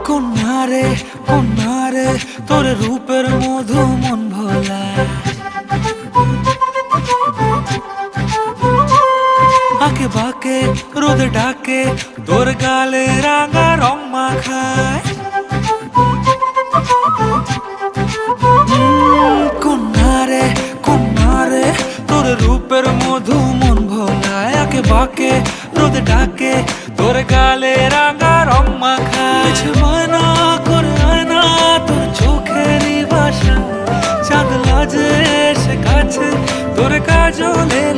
কন্যারে কন্যারে তোর রূপের মধু মন ভোলা, আঁকে বাঁকে রোদ ডাকে তোর গালে রাঙা রং মাখায়। কন্যারে কন্যারে তোর রূপের মধু মন ভোলায়, আঁকে বাঁকে রোদ ডাকে তোর গালে রাঙা রং মাখায়। মানা করে আয়না তোর চোখেরই ভাষা, চাঁদ লাজে এসে কাছে তোর কাজলের